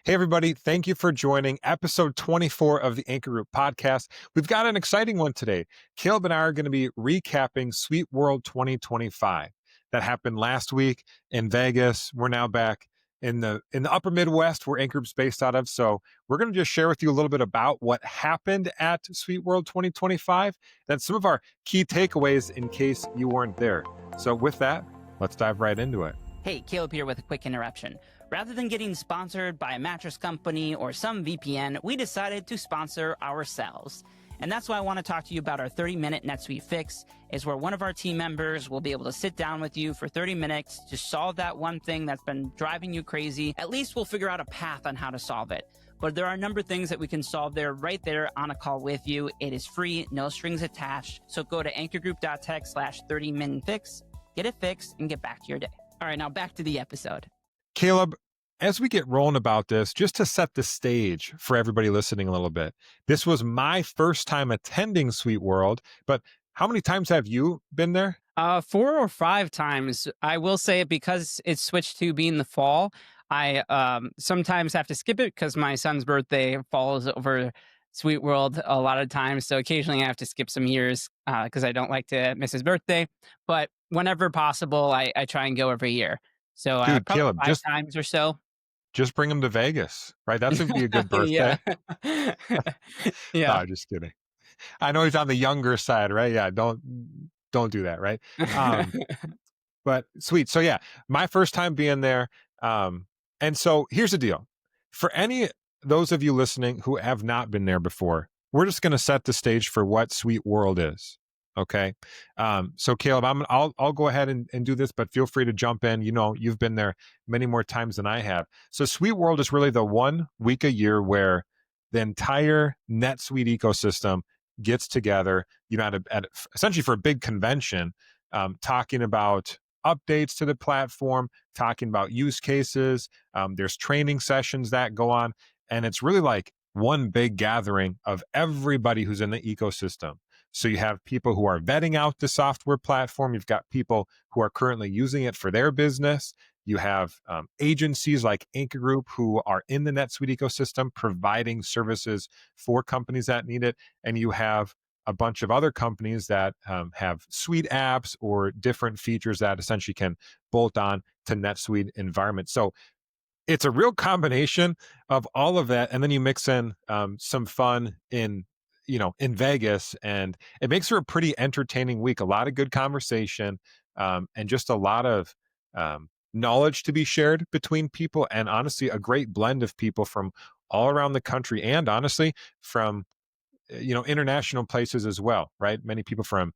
Hey, everybody. Thank you for joining episode 24 of the Anchor Group podcast. We've got an exciting one today. Caleb and I are going to be recapping SuiteWorld 2025. That happened last week in Vegas. We're now back in the upper Midwest where Anchor Group's based out of. So we're going to just share with you a little bit about what happened at SuiteWorld 2025 and some of our key takeaways in case you weren't there. So with that, let's dive right into it. Hey, Caleb here with a quick interruption. Rather than getting sponsored by a mattress company or some VPN, we decided to sponsor ourselves. And that's why I want to talk to you about our 30-minute NetSuite fix, is where one of our team members will be able to sit down with you for 30 minutes to solve that one thing that's been driving you crazy. At least we'll figure out a path on how to solve it. But there are a number of things that we can solve there right there on a call with you. It is free, no strings attached. So go to anchorgroup.tech/30-minute fix, get it fixed, and get back to your day. All right, now back to the episode. Caleb, as we get rolling about this, just to set the stage for everybody listening a little bit, this was my first time attending SuiteWorld, but how many times have you been there? 4 or 5 times. I will say it because it's switched to being the fall. I sometimes have to skip it because my son's birthday falls over SuiteWorld a lot of times. So occasionally I have to skip some years because I don't like to miss his birthday. But whenever possible, I try and go every year. So Dude, probably Caleb, 5 times or so. just bring him to Vegas, right? That's going to be a good birthday. Yeah. No, Yeah. I'm just kidding. I know he's on the younger side, right? Yeah, don't do that, right? But sweet. So yeah, my first time being there. And so here's the deal. For those of you listening who have not been there before, we're just going to set the stage for what SuiteWorld is. Okay. So Caleb, I'll go ahead and do this, but feel free to jump in. You know, you've been there many more times than I have. So SuiteWorld is really the 1 week a year where the entire NetSuite ecosystem gets together, you know, at essentially for a big convention, talking about updates to the platform, talking about use cases. There's training sessions that go on, and it's really like one big gathering of everybody who's in the ecosystem. So you have people who are vetting out the software platform. You've got people who are currently using it for their business. You have agencies like Anchor Group who are in the NetSuite ecosystem providing services for companies that need it. And you have a bunch of other companies that have suite apps or different features that essentially can bolt on to NetSuite environments. So it's a real combination of all of that. And then you mix in some fun in Vegas, and it makes for a pretty entertaining week. A lot of good conversation, and just a lot of knowledge to be shared between people, and honestly, a great blend of people from all around the country, and honestly, from international places as well, right? Many people from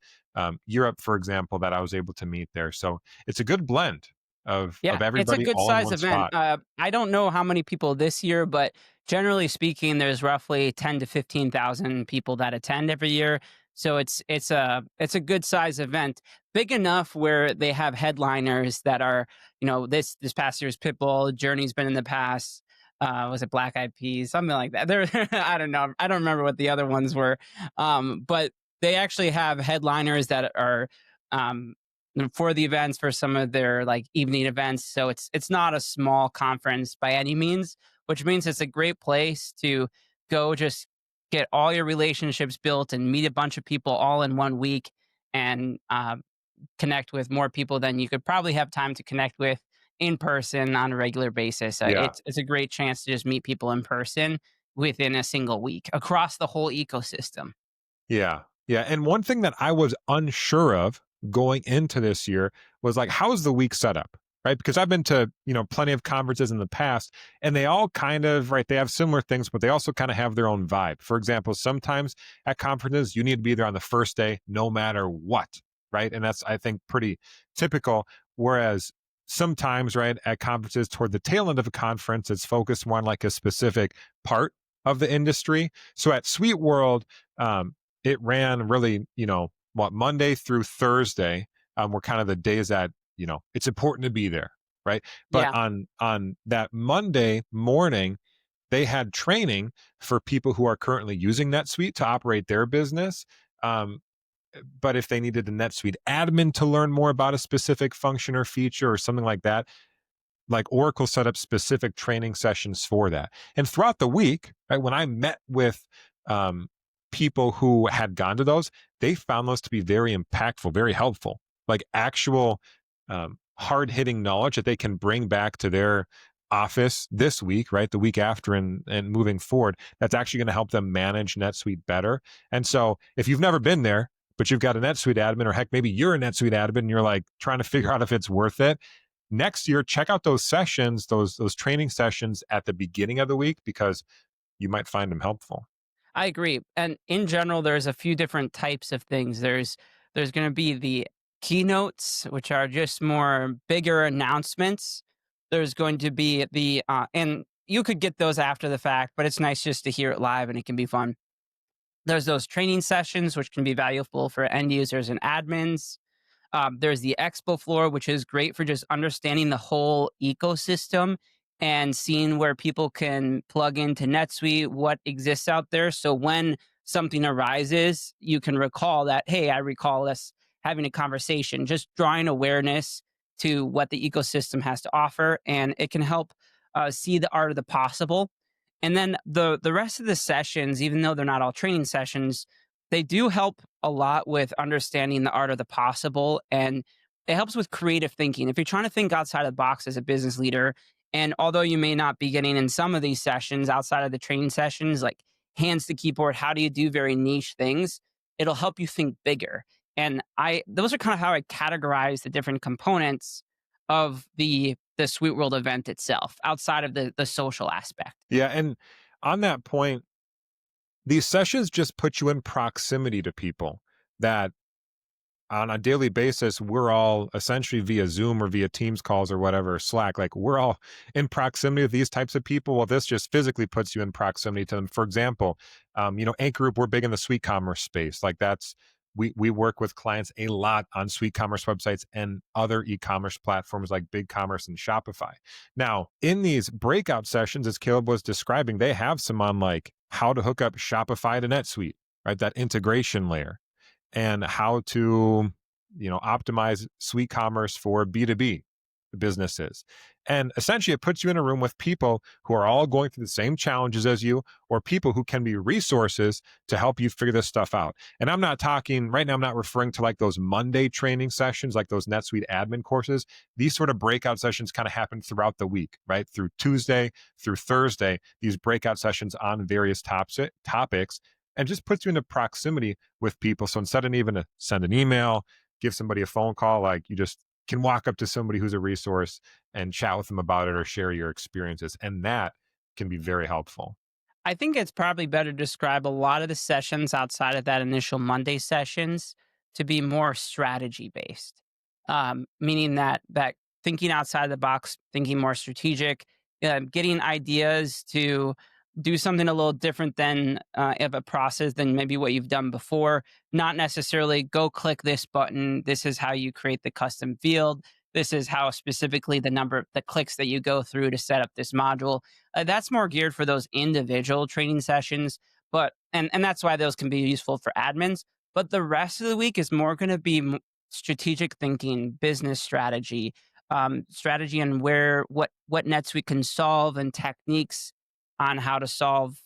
Europe, for example, that I was able to meet there. So it's a good blend of Yeah, it's a everybody good all in size one event. spot. I don't know how many people this year, but generally speaking, there's roughly 10 to 15,000 people that attend every year. So it's a good size event, big enough where they have headliners that are, this past year's Pitbull, Journey's been in the past. Was it Black Eyed Peas, something like that? I don't know. I don't remember what the other ones were, but they actually have headliners that are. For the events, for some of their like evening events. So it's not a small conference by any means, which means it's a great place to go just get all your relationships built and meet a bunch of people all in 1 week, and connect with more people than you could probably have time to connect with in person on a regular basis. Yeah. It's a great chance to just meet people in person within a single week across the whole ecosystem. Yeah. Yeah. And one thing that I was unsure of going into this year was like, how is the week set up? Right. Because I've been to, plenty of conferences in the past, and they all kind of, right, they have similar things, but they also kind of have their own vibe. For example, sometimes at conferences, you need to be there on the first day, no matter what. Right. And that's, I think, pretty typical. Whereas sometimes, right, at conferences toward the tail end of a conference, it's focused more on like a specific part of the industry. So at SuiteWorld, it ran really, Monday through Thursday were kind of the days that, it's important to be there, right? But Yeah. on that Monday morning, they had training for people who are currently using NetSuite to operate their business. But if they needed a NetSuite admin to learn more about a specific function or feature or something like that, like Oracle set up specific training sessions for that. And throughout the week, right, when I met with um, people who had gone to those, they found those to be very impactful, very helpful, like actual hard hitting knowledge that they can bring back to their office this week, right? The week after and moving forward, that's actually going to help them manage NetSuite better. And so if you've never been there, but you've got a NetSuite admin, or heck, maybe you're a NetSuite admin and you're like trying to figure out if it's worth it. Next year, check out those sessions, those training sessions at the beginning of the week, because you might find them helpful. I agree. And in general, there's a few different types of things. There's going to be the keynotes, which are just more bigger announcements. There's going to be and you could get those after the fact, but it's nice just to hear it live and it can be fun. There's those training sessions, which can be valuable for end users and admins. There's the expo floor, which is great for just understanding the whole ecosystem and seeing where people can plug into NetSuite, what exists out there. So when something arises, you can recall that, hey, I recall us having a conversation, just drawing awareness to what the ecosystem has to offer. And it can help see the art of the possible. And then the rest of the sessions, even though they're not all training sessions, they do help a lot with understanding the art of the possible, and it helps with creative thinking. If you're trying to think outside of the box as a business leader, and although you may not be getting in some of these sessions outside of the training sessions, like hands to keyboard, how do you do very niche things? It'll help you think bigger. And those are kind of how I categorize the different components of the SuiteWorld event itself, outside of the social aspect. Yeah. And on that point, these sessions just put you in proximity to people that on a daily basis, we're all essentially via Zoom or via Teams calls or whatever, Slack, like we're all in proximity with these types of people. Well, this just physically puts you in proximity to them. For example, Ant Group, we're big in the SuiteCommerce space. Like we work with clients a lot on SuiteCommerce websites and other e-commerce platforms like BigCommerce and Shopify. Now, in these breakout sessions, as Caleb was describing, they have some on like how to hook up Shopify to NetSuite, right? That integration layer, and how to optimize SuiteCommerce for B2B businesses. And essentially it puts you in a room with people who are all going through the same challenges as you, or people who can be resources to help you figure this stuff out. And I'm not talking right now, I'm not referring to like those Monday training sessions, like those NetSuite admin courses. These sort of breakout sessions kind of happen throughout the week, right? Through Tuesday through Thursday, these breakout sessions on various topics, and just puts you into proximity with people. So instead of even to send an email, give somebody a phone call, like you just can walk up to somebody who's a resource and chat with them about it or share your experiences. And that can be very helpful. I think it's probably better to describe a lot of the sessions outside of that initial Monday sessions to be more strategy based, meaning that thinking outside the box, thinking more strategic, getting ideas to do something a little different than of a process than maybe what you've done before. Not necessarily go click this button. This is how you create the custom field. This is how specifically the clicks that you go through to set up this module. That's more geared for those individual training sessions, but and that's why those can be useful for admins. But the rest of the week is more going to be strategic thinking, business strategy, strategy on what NetSuite can solve, and techniques on how to solve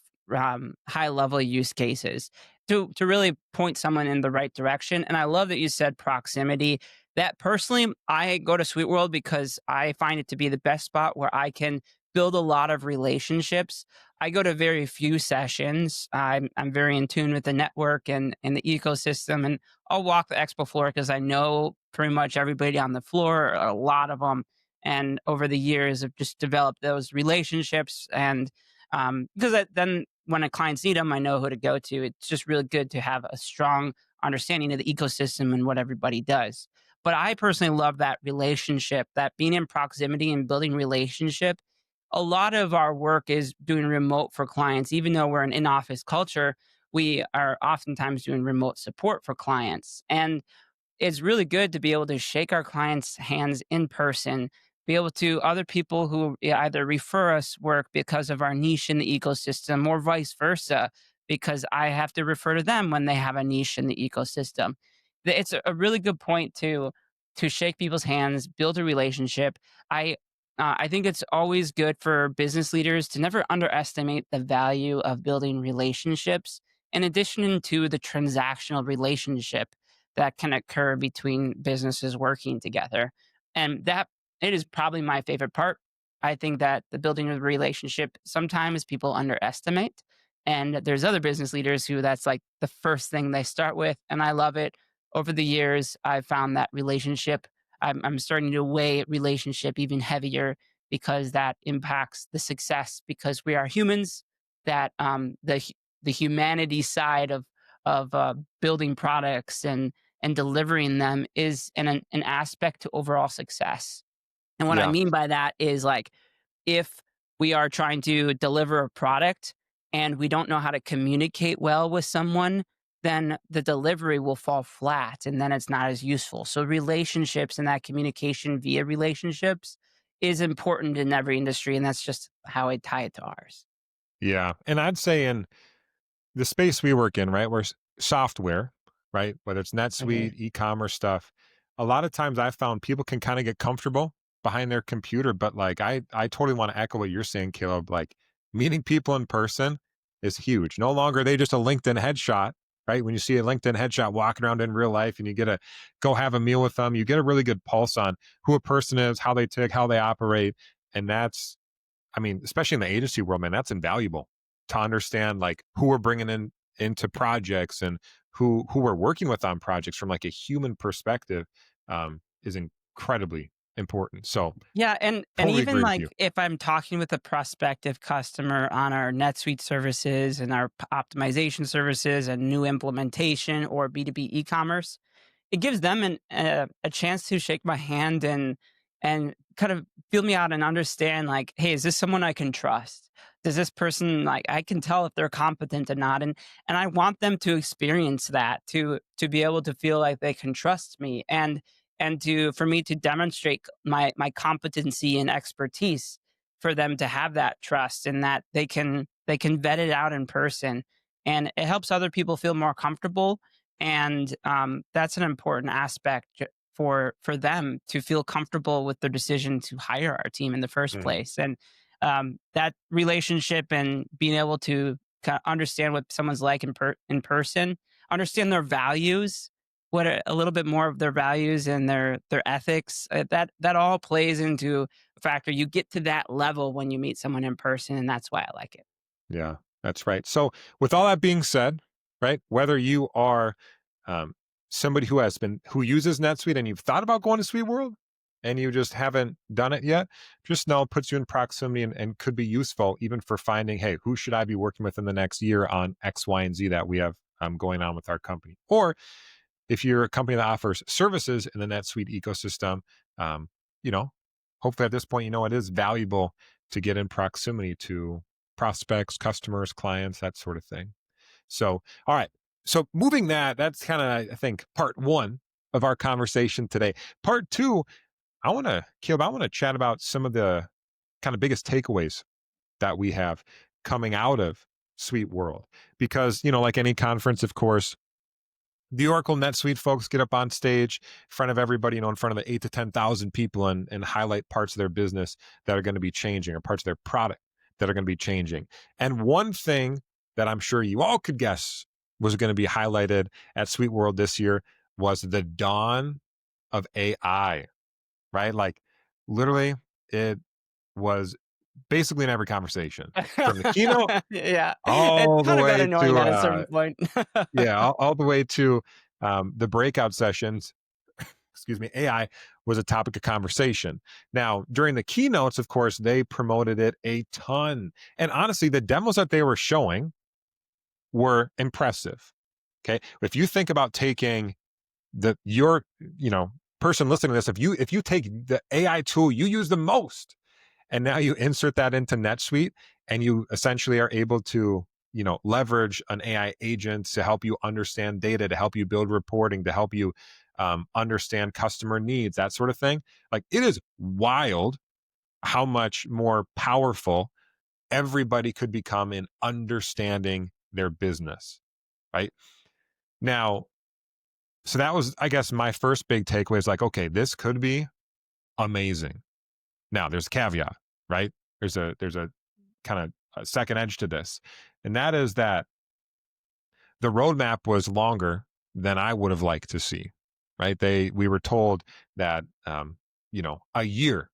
high level use cases to really point someone in the right direction. And I love that you said proximity. That personally, I go to SuiteWorld because I find it to be the best spot where I can build a lot of relationships. I go to very few sessions. I'm very in tune with the network and the ecosystem, and I'll walk the expo floor because I know pretty much everybody on the floor, a lot of them. And over the years, I've just developed those relationships. And because then when a clients need them, I know who to go to. It's just really good to have a strong understanding of the ecosystem and what everybody does. But I personally love that relationship, that being in proximity and building relationship. A lot of our work is doing remote for clients. Even though we're an in-office culture, we are oftentimes doing remote support for clients. And it's really good to be able to shake our clients' hands in person, be able to other people who either refer us work because of our niche in the ecosystem, or vice versa, because I have to refer to them when they have a niche in the ecosystem. It's a really good point to shake people's hands, build a relationship. I think it's always good for business leaders to never underestimate the value of building relationships, in addition to the transactional relationship that can occur between businesses working together. And that it is probably my favorite part. I think that the building of the relationship sometimes people underestimate. And there's other business leaders who that's like the first thing they start with. And I love it. Over the years, I've found that relationship I'm starting to weigh relationship even heavier because that impacts the success because we are humans that the humanity side of building products and delivering them is an aspect to overall success. And what I Yeah. mean by that is like if we are trying to deliver a product and we don't know how to communicate well with someone, then the delivery will fall flat and then it's not as useful. So, relationships and that communication via relationships is important in every industry. And that's just how I tie it to ours. Yeah. And I'd say in the space we work in, right, where software, right, whether it's Mhm. NetSuite, e-commerce stuff, a lot of times I've found people can kind of get comfortable behind their computer, but like I totally want to echo what you're saying, Caleb. Like meeting people in person is huge. No longer are they just a LinkedIn headshot, right? When you see a LinkedIn headshot walking around in real life and you get to go have a meal with them, you get a really good pulse on who a person is, how they tick, how they operate. And that's I mean, especially in the agency world, man, that's invaluable to understand like who we're bringing in into projects and who we're working with on projects from like a human perspective is incredibly important. So Yeah, and totally even agree with like you. if I'm talking with a prospective customer on our NetSuite services and our optimization services and new implementation or B2B e-commerce, it gives them a chance to shake my hand and kind of feel me out and understand like, hey, is this someone I can trust? Does this person like I can tell if they're competent or not? And I want them to experience that to be able to feel like they can trust me and to for me to demonstrate my competency and expertise for them to have that trust and that they can vet it out in person and it helps other people feel more comfortable and that's an important aspect for them to feel comfortable with their decision to hire our team in the first Mhm. place and that relationship and being able to kind of understand what someone's like in person understand their values what a little bit more of their values and their ethics that all plays into a factor you get to that level when you meet someone in person and that's why I like it. Yeah, that's right. So, with all that being said, right, whether you are um, somebody who uses NetSuite and you've thought about going to SuiteWorld and you just haven't done it yet, just know it puts you in proximity and could be useful even for finding, hey, who should I be working with in the next year on X, Y, and Z that we have going on with our company, or if you're a company that offers services in the NetSuite ecosystem, um, you know, hopefully at this point, you know, it is valuable to get in proximity to prospects, customers, clients, that sort of thing. So, all right. So moving that's kind of, I think, part one of our conversation today. Part two, Caleb, I want to chat about some of the kind of biggest takeaways that we have coming out of Suite World. Because, like any conference, of course, the Oracle NetSuite folks get up on stage in front of everybody, in front of the 8 to 10,000 people and highlight parts of their business that are going to be changing or parts of their product that are going to be changing. And one thing that I'm sure you all could guess was going to be highlighted at Suite World this year was the dawn of AI, right? Like literally it was basically in every conversation from the keynote Yeah, it all the kind of got way annoying to at a certain point. yeah, all the way to the breakout sessions. Excuse me, AI was a topic of conversation. Now, during the keynotes, of course, they promoted it a ton. And honestly, the demos that they were showing were impressive. Okay. If you think about taking your, person listening to this, if you take the AI tool you use the most and now you insert that into NetSuite and you essentially are able to, leverage an AI agent to help you understand data, to help you build reporting, to help you understand customer needs, that sort of thing. Like it is wild how much more powerful everybody could become in understanding their business, right? Now, so that was, I guess, my first big takeaway is like, okay, this could be amazing. Now, there's a caveat, right? There's a kind of a second edge to this, and that is that the roadmap was longer than I would have liked to see. Right? We were told that a year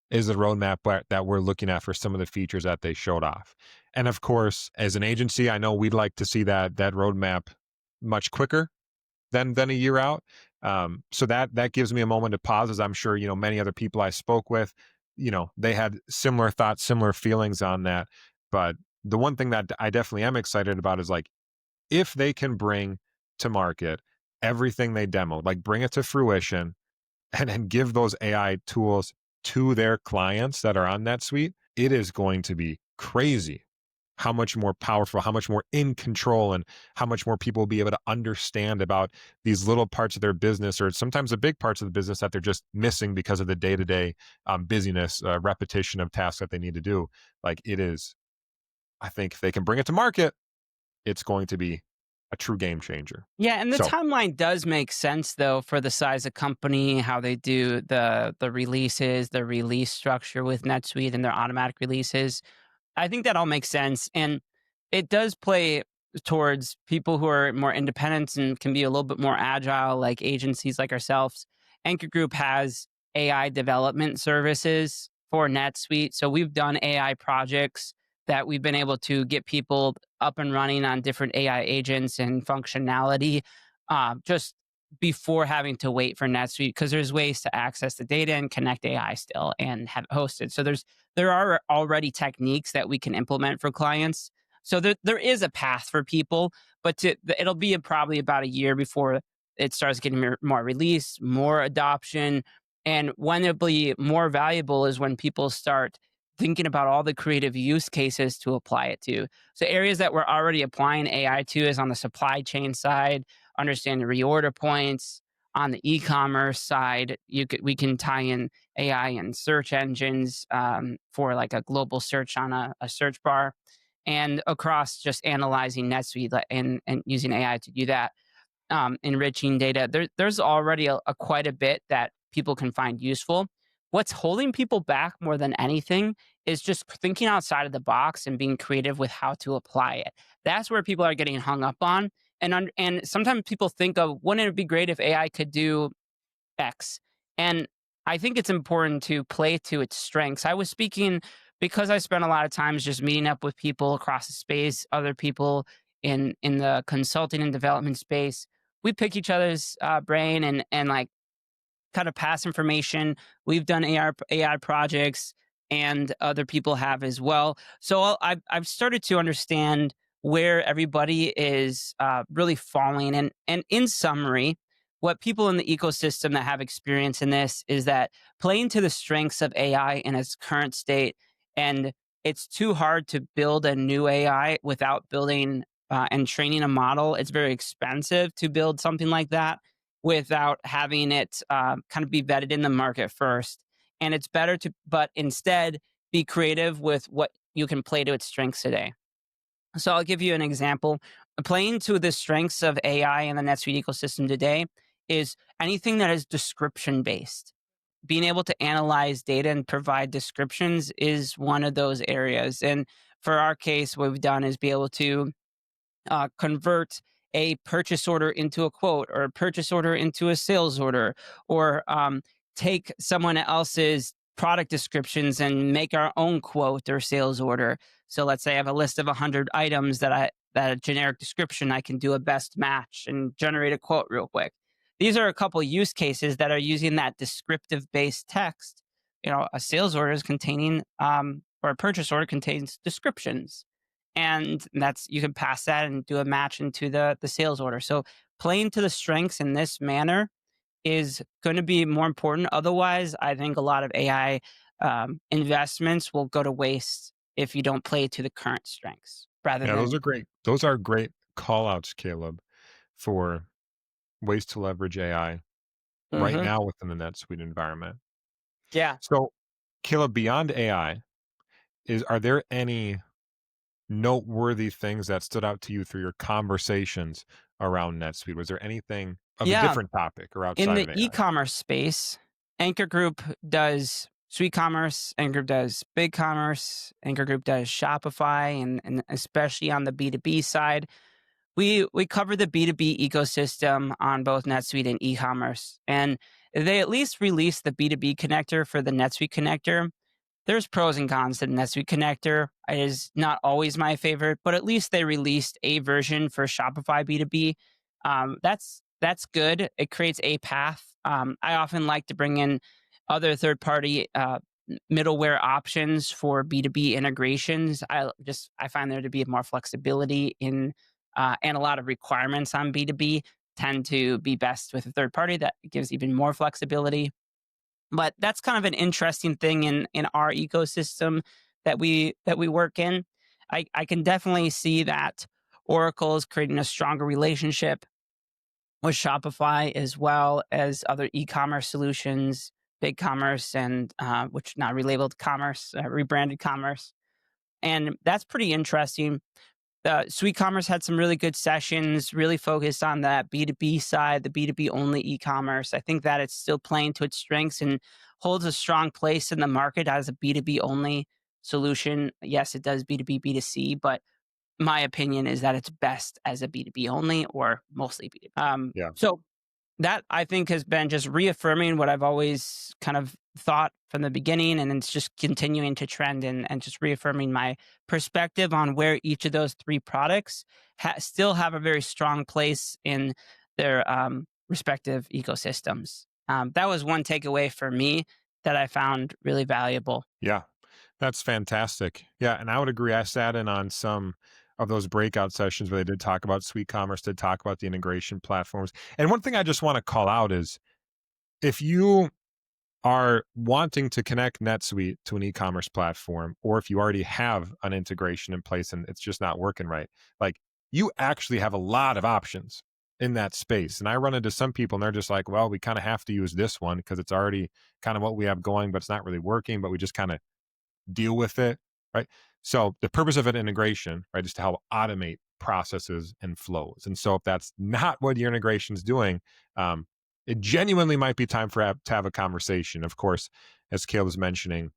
is the roadmap that we're looking at for some of the features that they showed off. And of course, as an agency, I know we'd like to see that roadmap much quicker than a year out. So that gives me a moment to pause, as I'm sure many other people I spoke with, they had similar thoughts, similar feelings on that. But the one thing that I definitely am excited about is like if they can bring to market everything they demoed, like bring it to fruition and give those AI tools to their clients that are on NetSuite, it is going to be crazy how much more powerful, how much more in control, and how much more people will be able to understand about these little parts of their business, or sometimes the big parts of the business that they're just missing because of the day to day busyness, repetition of tasks that they need to do. Like it is, I think if they can bring it to market, it's going to be a true game changer. Yeah, and the So, timeline does make sense though for the size of company, how they do the releases, the release structure with NetSuite and their automatic releases. I think that all makes sense. And it does play towards people who are more independent and can be a little bit more agile, like agencies like ourselves. Anchor Group has AI development services for NetSuite. So we've done AI projects that we've been able to get people up and running on different AI agents and functionality just before having to wait for NetSuite, because there's ways to access the data and connect AI still and have it hosted. So there are already techniques that we can implement for clients. So there is a path for people, but it'll be probably about a year before it starts getting more release, more adoption. And when it'll be more valuable is when people start thinking about all the creative use cases to apply it to. So areas that we're already applying AI to is on the supply chain side, understanding reorder points. On the e-commerce side, we can tie in AI and search engines for like a global search on a search bar, and across just analyzing NetSuite and using AI to do that, enriching data. There's already a quite a bit that people can find useful. What's holding people back more than anything is just thinking outside of the box and being creative with how to apply it. That's where people are getting hung up on. And sometimes people think of, wouldn't it be great if AI could do X? And I think it's important to play to its strengths. I was speaking because I spent a lot of times just meeting up with people across the space, other people in the consulting and development space. We pick each other's brain and like kind of pass information. We've done AI projects, and other people have as well. So I've started to understand where everybody is really falling. And in summary, what people in the ecosystem that have experience in this is that playing to the strengths of AI in its current state, and it's too hard to build a new AI without building and training a model. It's very expensive to build something like that without having it kind of be vetted in the market first. And it's better to, but instead be creative with what you can play to its strengths today. So I'll give you an example. Playing to the strengths of AI in the NetSuite ecosystem today is anything that is description based. Being able to analyze data and provide descriptions is one of those areas. And for our case, what we've done is be able to convert a purchase order into a quote, or a purchase order into a sales order, or take someone else's product descriptions and make our own quote or sales order. So let's say I have a list of 100 items that a generic description, I can do a best match and generate a quote real quick. These are a couple use cases that are using that descriptive based text. A sales order is containing or a purchase order contains descriptions, and that's, you can pass that and do a match into the sales order. So playing to the strengths in this manner is going to be more important. Otherwise, I think a lot of AI investments will go to waste if you don't play to the current strengths rather yeah, those than. are great. Those are great call outs, Caleb, for ways to leverage AI right Mhm. now within the NetSuite environment. Yeah. So, Caleb, beyond AI, are there any noteworthy things that stood out to you through your conversations around NetSuite? Was there anything of a Yeah. different topic or In outside the of AI? e-commerce space, Anchor Group does SuiteCommerce, Anchor Group does BigCommerce, Anchor Group does Shopify, and especially on the B2B side, we cover the B2B ecosystem on both NetSuite and eCommerce. And they at least released the B2B connector for the NetSuite connector. There's pros and cons to the NetSuite connector. It is not always my favorite, but at least they released a version for Shopify B2B. That's good. It creates a path. I often like to bring in other third-party middleware options for B2B integrations. I find there to be more flexibility in and a lot of requirements on B2B tend to be best with a third party that gives even more flexibility. But that's kind of an interesting thing in our ecosystem that we work in. I can definitely see that Oracle is creating a stronger relationship with Shopify as well as other e-commerce solutions, BigCommerce and which now relabeled commerce, rebranded commerce, and that's pretty interesting. SuiteCommerce had some really good sessions, really focused on that B2B side, the B2B only e-commerce. I think that it's still playing to its strengths and holds a strong place in the market as a B2B only solution. Yes, it does B2B, B2C, but my opinion is that it's best as a B2B only or mostly B2B. Yeah. So that I think has been just reaffirming what I've always kind of thought from the beginning. And it's just continuing to trend and just reaffirming my perspective on where each of those three products still have a very strong place in their respective ecosystems. That was one takeaway for me that I found really valuable. Yeah. That's fantastic. Yeah, and I would agree. I sat in on some of those breakout sessions where they did talk about Sweet Commerce, did talk about the integration platforms. And one thing I just want to call out is if you are wanting to connect NetSuite to an e-commerce platform, or if you already have an integration in place and it's just not working right, like you actually have a lot of options in that space. And I run into some people and they're just like, well, we kind of have to use this one because it's already kind of what we have going, but it's not really working, but we just kind of deal with it, right? So the purpose of an integration, right, is to help automate processes and flows. And so if that's not what your integration is doing, it genuinely might be time to have a conversation. Of course, as Caleb was mentioning,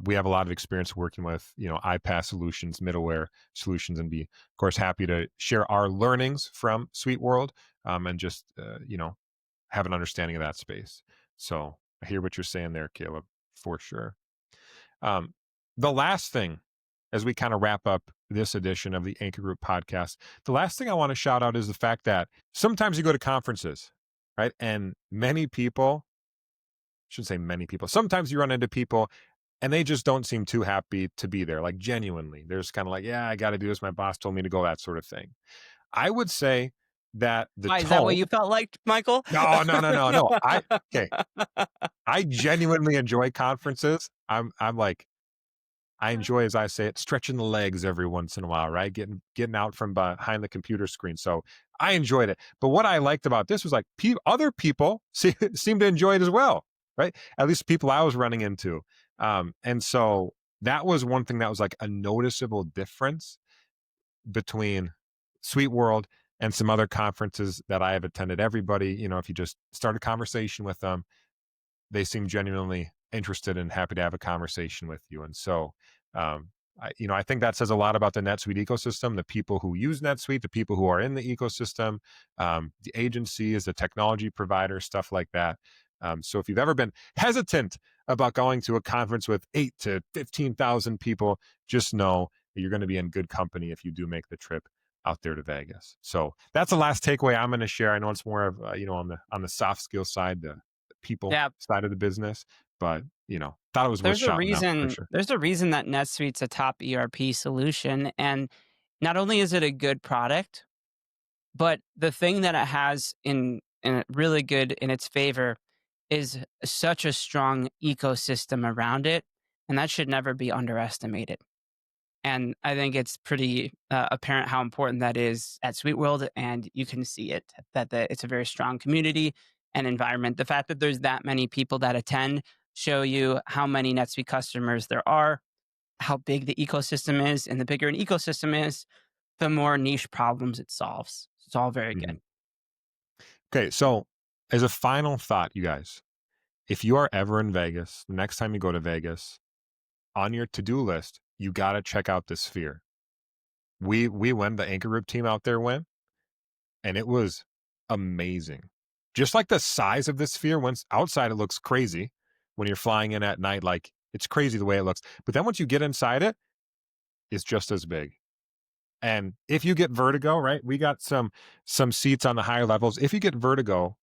we have a lot of experience working with iPaaS solutions, middleware solutions, and be of course happy to share our learnings from SuiteWorld and just have an understanding of that space. So I hear what you're saying there, Caleb, for sure. Um, the last thing, as we kind of wrap up this edition of the Anchor Group podcast, the last thing I want to shout out is the fact that sometimes you go to conferences, right? And many people, shouldn't say many people, sometimes you run into people and they just don't seem too happy to be there, like genuinely. They're just kind of like, yeah, I got to do this. My boss told me to go, that sort of thing. I would say that the Why is that what tone, you felt like, Michael? no, no, no, no, no. Okay. I genuinely enjoy conferences. I'm like, I enjoy, as I say it, stretching the legs every once in a while, right? Getting out from behind the computer screen. So I enjoyed it. But what I liked about this was like other people seem to enjoy it as well, right? At least people I was running into. And so that was one thing that was like a noticeable difference between SuiteWorld and some other conferences that I have attended. Everybody, if you just start a conversation with them, they seem genuinely interested and happy to have a conversation with you. And so, I think that says a lot about the NetSuite ecosystem, the people who use NetSuite, the people who are in the ecosystem, the agencies, the technology providers, stuff like that. So if you've ever been hesitant about going to a conference with 8 to 15,000 people, just know that you're going to be in good company if you do make the trip out there to Vegas. So that's the last takeaway I'm going to share. I know it's more of on the soft skill side, the people Yeah, side of the business, but thought it was worth there's a shouting out for reason sure. there's a reason that NetSuite's a top ERP solution. And not only is it a good product, but the thing that it has in really good in its favor is such a strong ecosystem around it. And that should never be underestimated. And I think it's pretty apparent how important that is at SuiteWorld, and you can see it it's a very strong community and environment. The fact that there's that many people that attend show you how many NetSuite customers there are, how big the ecosystem is, and the bigger an ecosystem is, the more niche problems it solves. It's all very Mhm. good. Okay, so as a final thought, you guys, If you are ever in Vegas, the next time you go to Vegas, on your to-do list, you got to check out the Sphere. We went, the Anchor Group team out there went, and it was amazing. Just like the size of the Sphere, once outside it looks crazy. When you're flying in at night, like it's crazy the way it looks. But then once you get inside it, it's just as big. And if you get vertigo, right? We got some seats on the higher levels. If you get vertigo,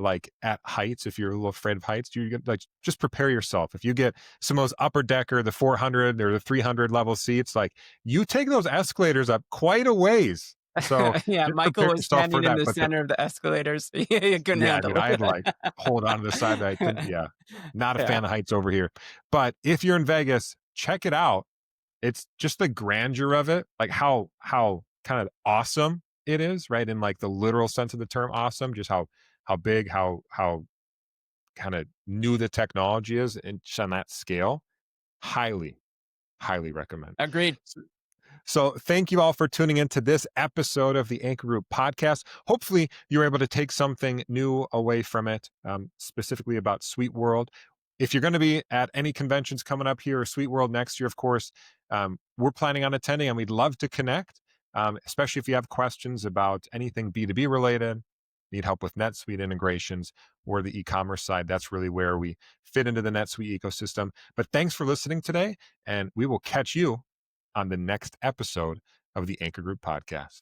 like at heights, if you're a little afraid of heights, you get like just prepare yourself. If you get some of those upper decker, the 400 or the 300 level seats, like you take those escalators up quite a ways. So Yeah, just Michael prepare was yourself for standing in that. the But center of the escalators. You couldn't yeah, handle dude, I had to like it. hold on to the side. I couldn't. Yeah, not a Yeah, fan of heights over here. But if you're in Vegas, check it out. It's just the grandeur of it, like how kind of awesome it is, right? In like the literal sense of the term, awesome. Just how big, how kind of new the technology is, and just on that scale. Highly, highly recommend. agreed. So thank you all for tuning into this episode of the Anchor Group podcast. Hopefully you were able to take something new away from it, specifically about SuiteWorld. If you're going to be at any conventions coming up here or SuiteWorld next year, of course, we're planning on attending and we'd love to connect, especially if you have questions about anything B2B related, need help with NetSuite integrations or the e-commerce side. That's really where we fit into the NetSuite ecosystem. But thanks for listening today, and we will catch you on the next episode of the Anchor Group podcast.